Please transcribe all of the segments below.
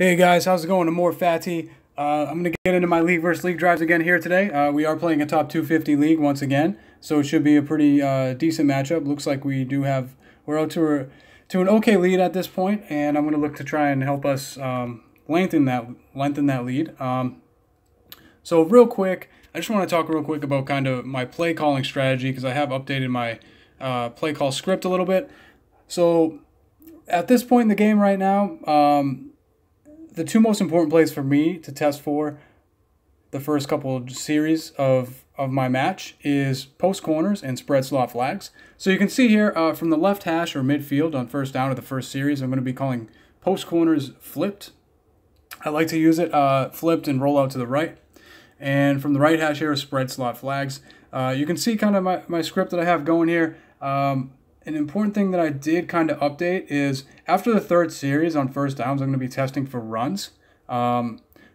Hey guys, how's it going? I'm more Fatty. I'm going to get into my league versus league drives again here today. We are playing a top 250 league once again, so it should be a pretty decent matchup. Looks like we're out to an okay lead at this point, and I'm going to look to try and help us lengthen that lead. So real quick, I just want to talk real quick about kind of my play calling strategy because I have updated my play call script a little bit. So at this point in the game right now, the two most important plays for me to test for the first couple of series of my match is post corners and spread slot flags. So you can see here from the left hash or midfield on first down of the first series, I'm going to be calling post corners flipped. I like to use it flipped and roll out to the right. And from the right hash here, spread slot flags. You can see kind of my script that I have going here. An important thing that I did kind of update is after the third series on first downs, I'm going to be testing for runs.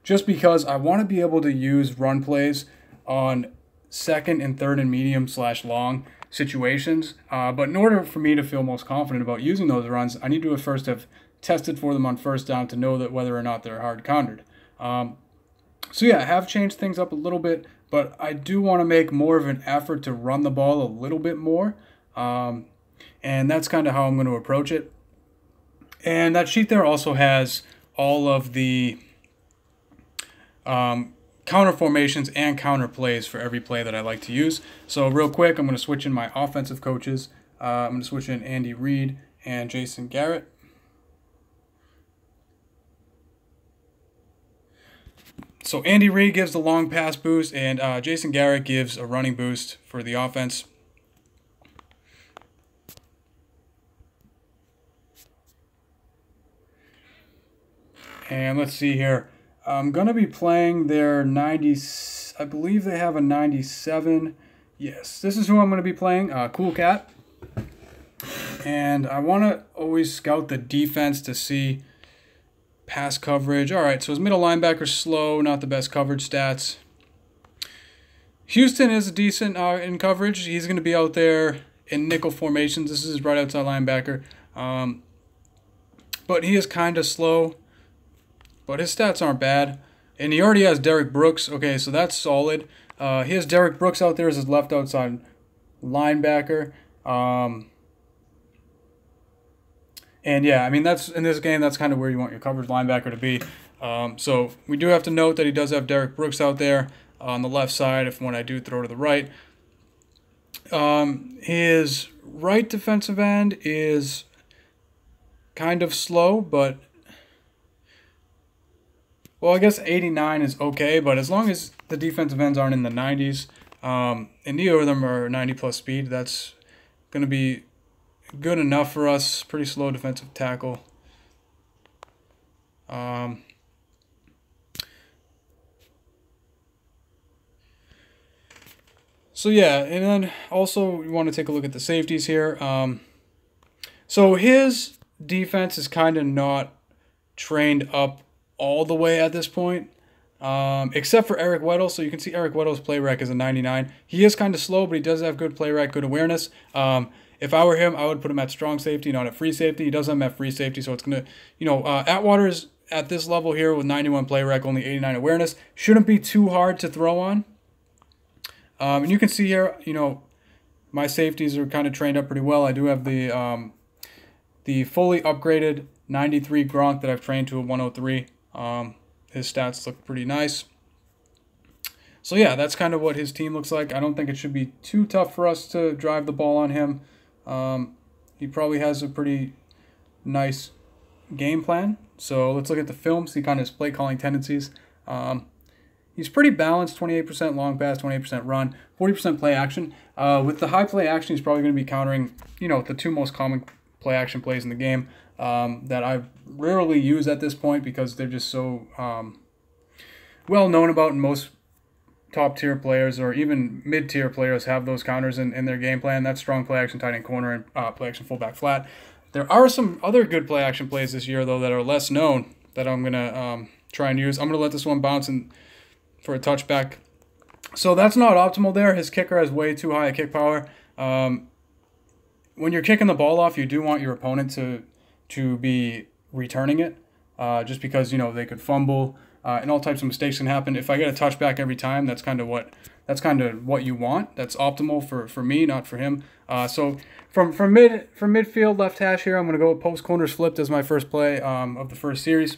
Just because I want to be able to use run plays on second and third and medium / long situations. But in order for me to feel most confident about using those runs, I need to first have tested for them on first down to know that whether or not they're hard countered. So yeah, I have changed things up a little bit, but I do want to make more of an effort to run the ball a little bit more. And that's kind of how I'm going to approach it. And that sheet there also has all of the counter formations and counter plays for every play that I like to use. So real quick, I'm going to switch in my offensive coaches. I'm going to switch in Andy Reid and Jason Garrett. So Andy Reid gives the long pass boost, and Jason Garrett gives a running boost for the offense. And let's see here. I'm going to be playing their 90, I believe they have a 97. Yes, this is who I'm going to be playing, Cool Cat. And I want to always scout the defense to see pass coverage. All right, so his middle linebacker slow, not the best coverage stats. Houston is decent in coverage. He's going to be out there in nickel formations. This is right outside linebacker. But he is kind of slow. But his stats aren't bad. And he already has Derek Brooks. Okay, so that's solid. He has Derek Brooks out there as his left outside linebacker. And yeah, I mean, that's in this game, that's kind of where you want your coverage linebacker to be. So we do have to note that he does have Derek Brooks out there on the left side if when I do throw to the right. His right defensive end is kind of slow, but well, I guess 89 is okay, but as long as the defensive ends aren't in the 90s, and neither of them are 90-plus speed, that's going to be good enough for us. Pretty slow defensive tackle. So yeah, and then also we want to take a look at the safeties here. So his defense is kind of not trained up all the way at this point, except for Eric Weddle. So you can see Eric Weddle's play rec is a 99. He is kind of slow, but he does have good play rec, good awareness. If I were him, I would put him at strong safety, not at free safety. He does have him at free safety, so it's going to, Atwater's at this level here with 91 play rec, only 89 awareness. Shouldn't be too hard to throw on. And you can see here, my safeties are kind of trained up pretty well. I do have the fully upgraded 93 Gronk that I've trained to a 103. His stats look pretty nice. So yeah, that's kind of what his team looks like. I don't think it should be too tough for us to drive the ball on him. He probably has a pretty nice game plan. So let's look at the film, see kind of his play calling tendencies. He's pretty balanced, 28% long pass, 28% run, 40% play action. With the high play action, he's probably going to be countering, the two most common play action plays in the game that I rarely use at this point because they're just so well known about, and most top tier players or even mid tier players have those counters in their game plan. That's strong play action tight end corner and play action fullback flat. There are some other good play action plays this year though that are less known that I'm gonna try and use. I'm gonna let this one bounce in for a touchback. So that's not optimal there. His kicker has way too high a kick power. When you're kicking the ball off, you do want your opponent to be returning it. just because, you know, they could fumble and all types of mistakes can happen. If I get a touchback every time, that's kind of what you want. That's optimal for me, not for him. So from midfield left hash here, I'm going to go with post corners flipped as my first play of the first series.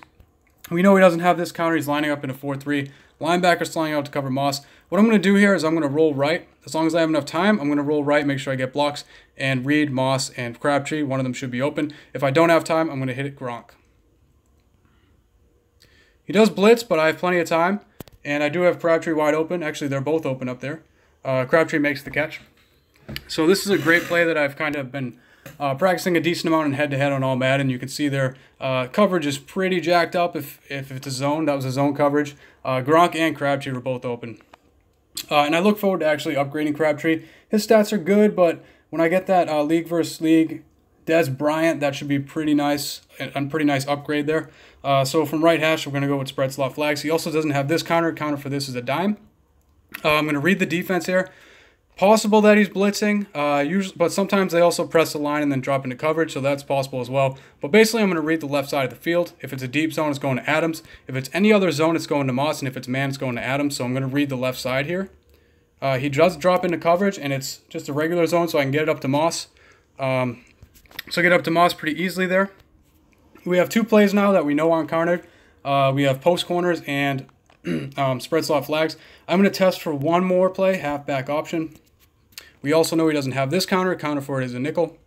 We know he doesn't have this counter. He's lining up in a 4-3. Linebacker sliding out to cover Moss. What I'm going to do here is I'm going to roll right. As long as I have enough time, I'm going to roll right, make sure I get blocks, and Reed, Moss, and Crabtree. One of them should be open. If I don't have time, I'm going to hit it Gronk. He does blitz, but I have plenty of time, and I do have Crabtree wide open. Actually, they're both open up there. Crabtree makes the catch. So this is a great play that I've kind of been practicing a decent amount in head-to-head on all Madden. You can see their coverage is pretty jacked up if it's a zone. That was a zone coverage. Gronk and Crabtree were both open. And I look forward to actually upgrading Crabtree. His stats are good, but when I get that league versus league Des Bryant, that should be pretty nice, a pretty nice upgrade there. So from right hash, we're going to go with spread slot flags. He also doesn't have this counter. Counter for this is a dime. I'm going to read the defense here. Possible that he's blitzing, but sometimes they also press the line and then drop into coverage, so that's possible as well. But basically, I'm going to read the left side of the field. If it's a deep zone, it's going to Adams. If it's any other zone, it's going to Moss, and if it's man, it's going to Adams. So I'm going to read the left side here. He does drop into coverage, and it's just a regular zone, so I can get it up to Moss. So get up to Moss pretty easily there. We have two plays now that we know aren't countered. We have post corners and spread slot flags. I'm going to test for one more play, halfback option. We also know he doesn't have this counter. Counter for it is a nickel.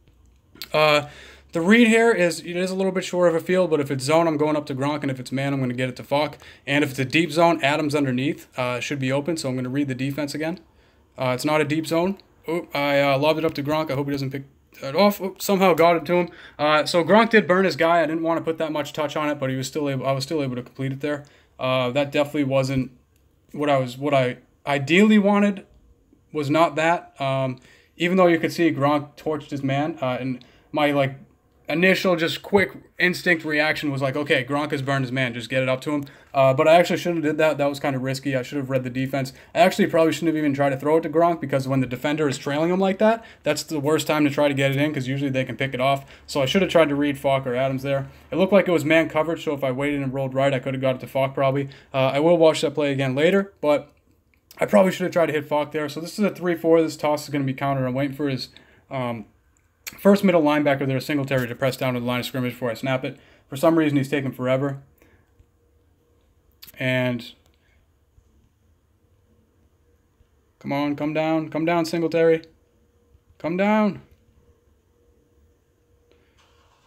The read here is, it is a little bit short of a field, but if it's zone, I'm going up to Gronk, and if it's man, I'm going to get it to Falk. And if it's a deep zone, Adams underneath should be open, so I'm going to read the defense again. It's not a deep zone. Oop, I lobbed it up to Gronk. I hope he doesn't pick that off. Oop, somehow got it to him. So Gronk did burn his guy. I didn't want to put that much touch on it, but I was still able to complete it there. That definitely wasn't what I ideally wanted. Was not that. Even though you could see Gronk torched his man, and my initial just quick instinct reaction was like, okay, Gronk has burned his man, just get it up to him. But I actually shouldn't have did that. That was kind of risky. I should have read the defense. I actually probably shouldn't have even tried to throw it to Gronk, because when the defender is trailing him like that, that's the worst time to try to get it in, because usually they can pick it off. So I should have tried to read Falk or Adams there. It looked like it was man coverage, so if I waited and rolled right, I could have got it to Falk probably. I will watch that play again later, but I probably should have tried to hit Falk there. So this is a 3-4. This toss is going to be countered. I'm waiting for his first middle linebacker there, Singletary, to press down to the line of scrimmage before I snap it. For some reason, he's taking forever. And come on, come down, Singletary. Come down.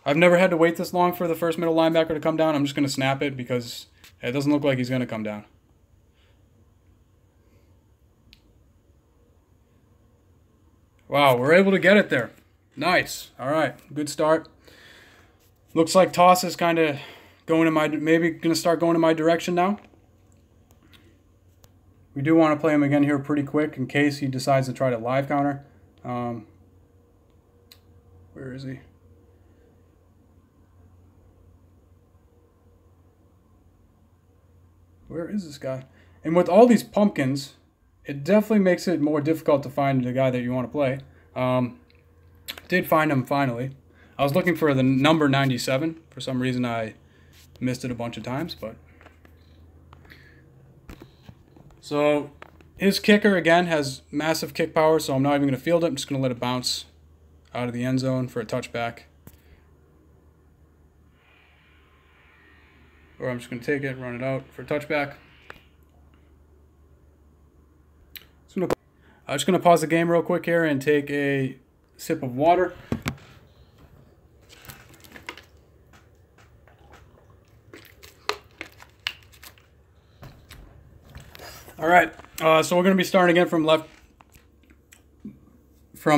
I've never had to wait this long for the first middle linebacker to come down. I'm just going to snap it because it doesn't look like he's going to come down. Wow, we're able to get it there. Nice. All right, good start. Looks like toss is kind of going in maybe going to start going in my direction now. We do want to play him again here pretty quick in case he decides to try to live counter. Where is he? Where is this guy? And with all these pumpkins, it definitely makes it more difficult to find the guy that you want to play. Did find him finally. I was looking for the number 97. For some reason, I missed it a bunch of times. But so his kicker, again, has massive kick power, so I'm not even going to field it. I'm just going to let it bounce out of the end zone for a touchback. Or I'm just going to take it, run it out for a touchback. I'm just going to pause the game real quick here and take a sip of water. All right, so we're going to be starting again from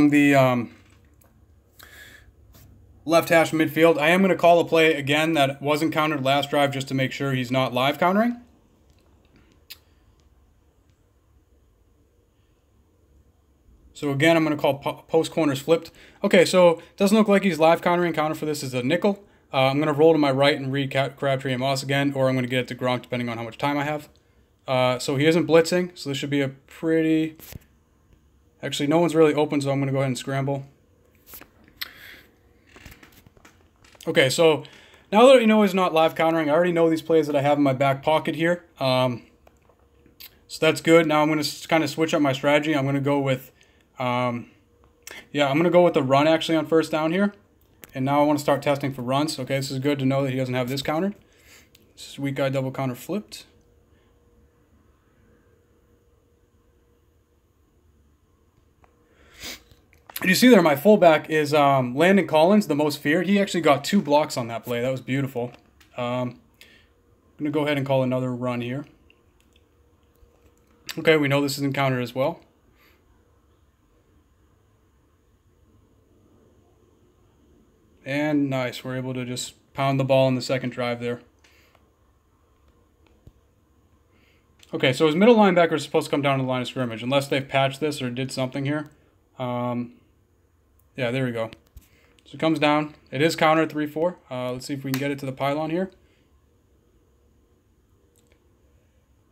the left hash midfield. I am going to call a play again that wasn't countered last drive just to make sure he's not live countering. So again, I'm going to call post corners flipped. Okay, so it doesn't look like he's live countering. Counter for this is a nickel. I'm going to roll to my right and read Crabtree and Moss again, or I'm going to get it to Gronk depending on how much time I have. So he isn't blitzing, so this should be a pretty... Actually, no one's really open, so I'm going to go ahead and scramble. Okay, so Now that you know he's not live countering, I already know these plays that I have in my back pocket here. So that's good. Now I'm going to kind of switch up my strategy. I'm going to go with, I'm going to go with the run actually on first down here. And now I want to start testing for runs. Okay, this is good to know that he doesn't have this countered. This is weak guy double counter flipped. You see there, my fullback is Landon Collins, the most feared. He actually got 2 blocks on that play. That was beautiful. I'm going to go ahead and call another run here. Okay, we know this is encountered as well. And nice, we're able to just pound the ball in the second drive there. Okay, so his middle linebacker is supposed to come down to the line of scrimmage, unless they've patched this or did something here. Yeah, there we go. So it comes down. It is countered 3-4. Let's see if we can get it to the pylon here.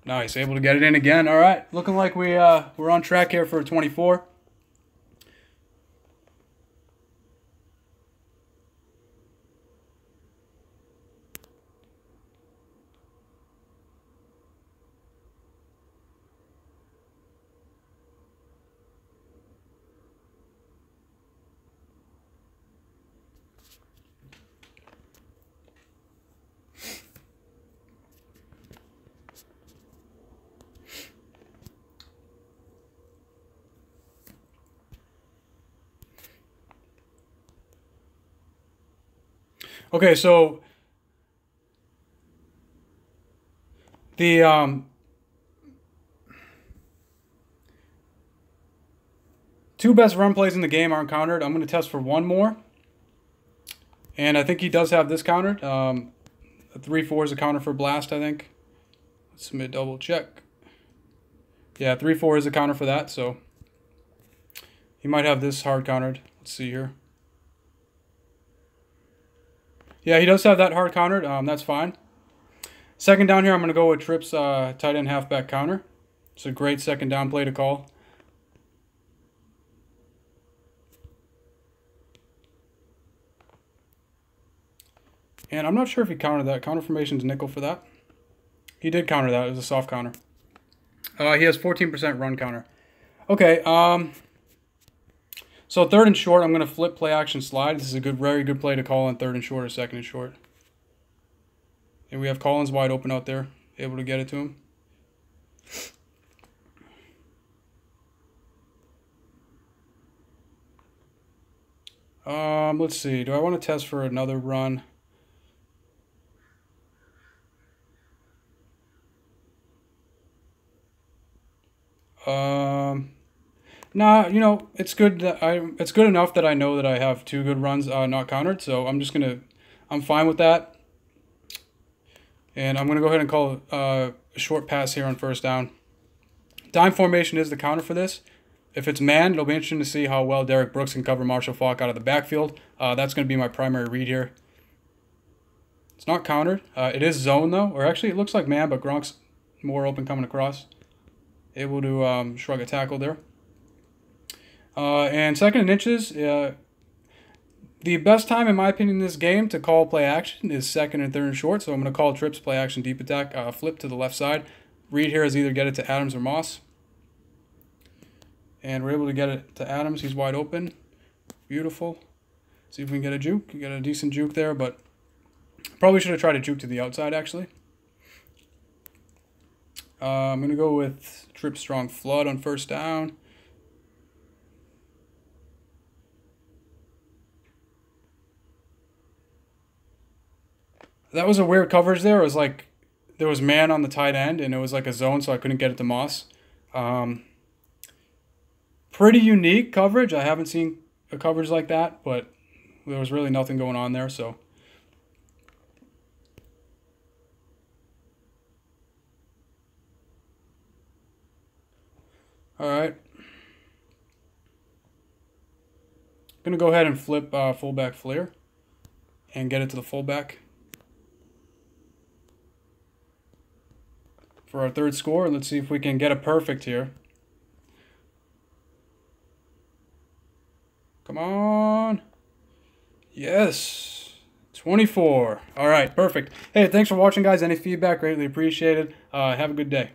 Nice, able to get it in again. All right, looking like we're on track here for a 24. Okay, so the two best run plays in the game aren't countered. I'm going to test for one more. And I think he does have this countered. A 3-4 is a counter for blast, I think. Let's double check. Yeah, 3-4 is a counter for that, so he might have this hard countered. Let's see here. Yeah, he does have that hard countered. That's fine. Second down here, I'm going to go with Tripp's tight end halfback counter. It's a great second down play to call. And I'm not sure if he countered that. Counter formation's nickel for that. He did counter that. It was a soft counter. He has 14% run counter. Okay, so third and short, I'm going to flip play action slide. This is a very good play to call on third and short or second and short. And we have Collins wide open out there, able to get it to him. Let's see. Do I want to test for another run? Nah, you know, it's good that it's good enough that I know that I have 2 good runs not countered, so I'm fine with that. And I'm gonna go ahead and call a short pass here on first down. Dime formation is the counter for this. If it's man, it'll be interesting to see how well Derek Brooks can cover Marshall Faulk out of the backfield. That's gonna be my primary read here. It's not countered. It is zone though, or actually it looks like man, but Gronk's more open coming across. Able to shrug a tackle there. And second and inches, the best time, in my opinion, in this game to call play action is second and third and short. So I'm going to call trips play action deep attack, flip to the left side. Read here is either get it to Adams or Moss. And we're able to get it to Adams. He's wide open. Beautiful. See if we can get a juke. You got a decent juke there, but probably should have tried a juke to the outside, actually. I'm going to go with Trip Strong Flood on first down. That was a weird coverage there. It was like there was man on the tight end, and it was like a zone, so I couldn't get it to Moss. Pretty unique coverage. I haven't seen a coverage like that, but there was really nothing going on there, so... All right. Going to go ahead and flip fullback flare and get it to the fullback for our third score. Let's see if we can get a perfect here. Come on. Yes. 24. All right, perfect. Hey, thanks for watching, guys. Any feedback, greatly appreciated. Have a good day.